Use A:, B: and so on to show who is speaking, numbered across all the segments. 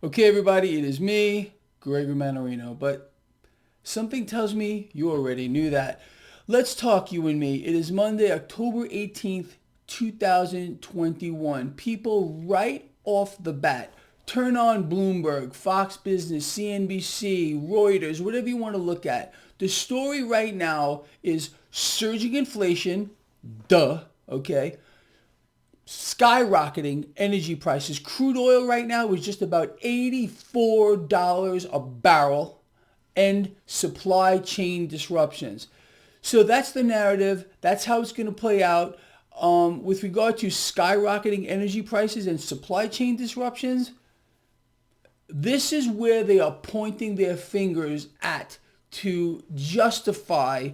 A: Okay, everybody, it is me, Gregory Mannarino, but something tells me you already knew that. Let's talk, you and me. It is Monday, October 18th, 2021. People, right off the bat, turn on Bloomberg, Fox Business, CNBC, Reuters, whatever you want to look at. The story right now is surging inflation, duh, okay? Skyrocketing energy prices. Crude oil right now is just about $84 a barrel, and supply chain disruptions. So that's the narrative. That's how it's going to play out. With regard to skyrocketing energy prices and supply chain disruptions, this is where they are pointing their fingers at to justify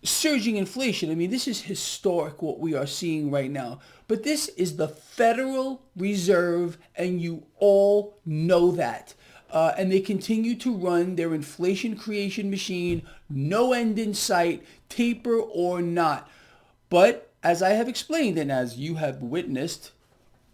A: surging inflation. I mean, this is historic what we are seeing right now. But this is the Federal Reserve, and you all know that. And they continue to run their inflation creation machine, no end in sight, taper or not. But as I have explained, and as you have witnessed,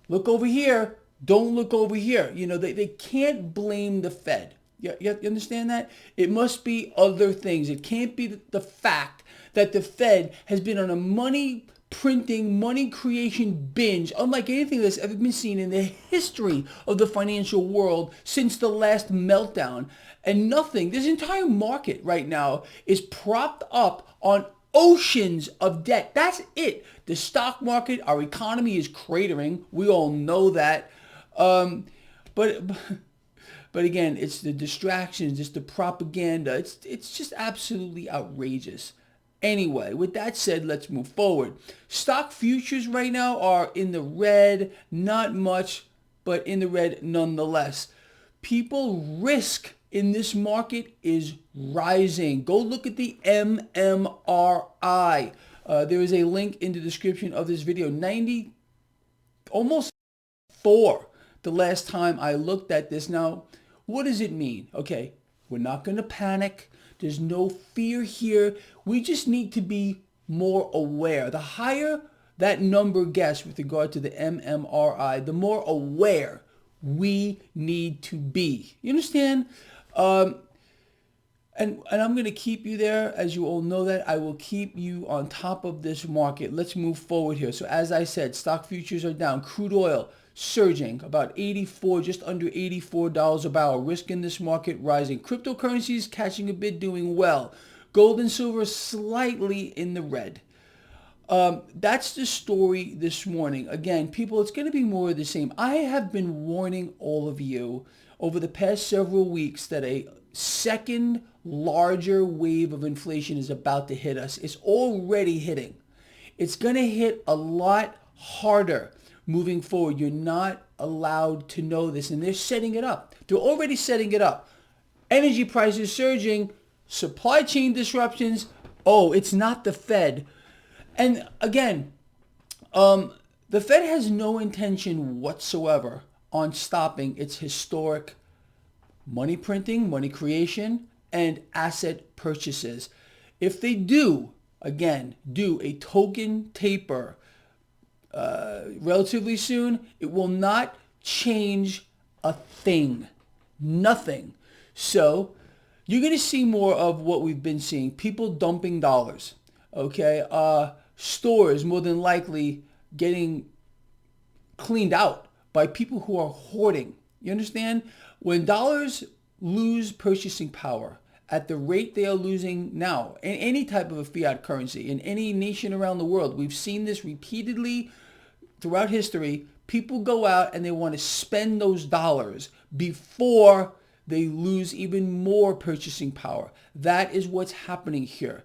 A: look over here, don't look over here. You know, they can't blame the Fed. You understand that? It must be other things. It can't be the fact that the Fed has been on a money printing, money creation binge, unlike anything that's ever been seen in the history of the financial world since the last meltdown. And nothing, this entire market right now is propped up on oceans of debt. That's it. The stock market, our economy is cratering. We all know that. But again, it's the distractions, it's the propaganda. It's just absolutely outrageous. Anyway, with that said, let's move forward. Stock futures right now are in the red, not much, but in the red nonetheless. People risk in this market is rising. Go look at the MMRI. There is a link in the description of this video. 90, almost 4 the last time I looked at this. Now, what does it mean? Okay, we're not going to panic. There's no fear here. We just need to be more aware. The higher that number gets with regard to the MMRI, the more aware we need to be. You understand? And I'm going to keep you there. As you all know that, I will keep you on top of this market. Let's move forward here. So as I said, stock futures are down. Crude oil surging about 84, just under $84 a barrel. Risk in this market rising. Cryptocurrencies catching a bid, doing well. Gold and silver slightly in the red. That's the story this morning. Again, people, it's going to be more of the same. I have been warning all of you over the past several weeks that a second larger wave of inflation is about to hit us. It's already hitting. It's going to hit a lot harder moving forward. You're not allowed to know this, and they're setting it up. They're already setting it up. Energy prices surging, supply chain disruptions. Oh, it's not the Fed. And again, the Fed has no intention whatsoever on stopping its historic money printing, money creation, and asset purchases. If they do, again, do a token taper relatively soon, it will not change a thing. Nothing. So you're going to see more of what we've been seeing. People dumping dollars. Okay. Stores more than likely getting cleaned out by people who are hoarding. You understand? When dollars lose purchasing power at the rate they are losing now, in any type of a fiat currency, in any nation around the world, we've seen this repeatedly throughout history. People go out and they want to spend those dollars before they lose even more purchasing power. That is what's happening here.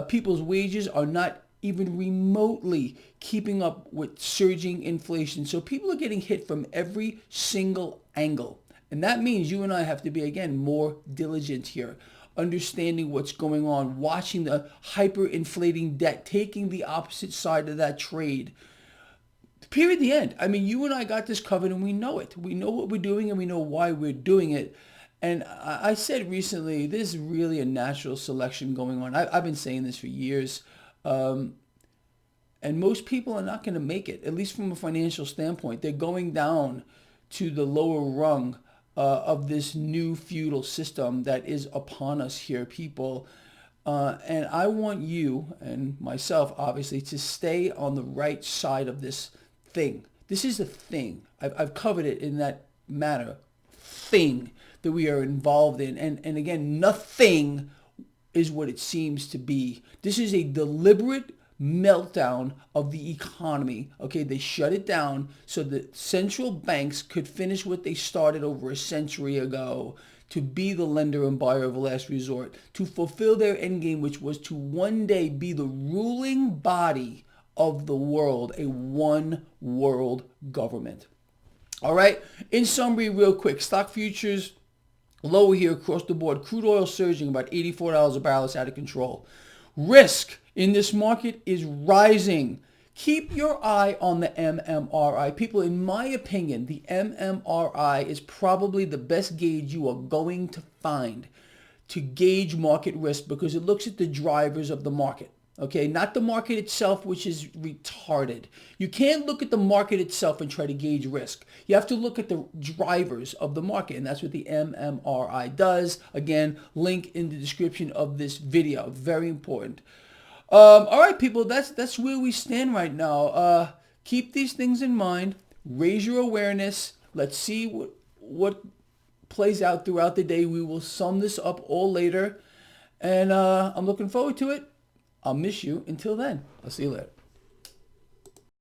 A: People's wages are not even remotely keeping up with surging inflation. So people are getting hit from every single angle. And that means you and I have to be, again, more diligent here, understanding what's going on, watching the hyperinflating debt, taking the opposite side of that trade. Period, the end. I mean, you and I got this covered and we know it. We know what we're doing and we know why we're doing it. And I said recently, there's really a natural selection going on. I've been saying this for years. And most people are not going to make it, at least from a financial standpoint. They're going down to the lower rung of this new feudal system that is upon us here, people. And I want you and myself, obviously, to stay on the right side of this thing. This is a thing. I've covered it in that manner. Thing that we are involved in. And again, nothing is what it seems to be. This is a deliberate meltdown of the economy. Okay, they shut it down so that central banks could finish what they started over a century ago, to be the lender and buyer of last resort, to fulfill their endgame, which was to one day be the ruling body of the world, a one world government. All right, in summary, real quick, stock futures lower here across the board. Crude oil surging about $84 a barrel. It's out of control. Risk in this market is rising. Keep your eye on the MMRI. People, in my opinion, the MMRI is probably the best gauge you are going to find to gauge market risk, because it looks at the drivers of the market. Okay, not the market itself, which is retarded. You can't look at the market itself and try to gauge risk. You have to look at the drivers of the market, and that's what the MMRI does. Again, link in the description of this video. Very important. All right, people, that's where we stand right now. Keep these things in mind. Raise your awareness. Let's see what plays out throughout the day. We will sum this up all later, and I'm looking forward to it. I'll miss you. Until then, I'll see you later.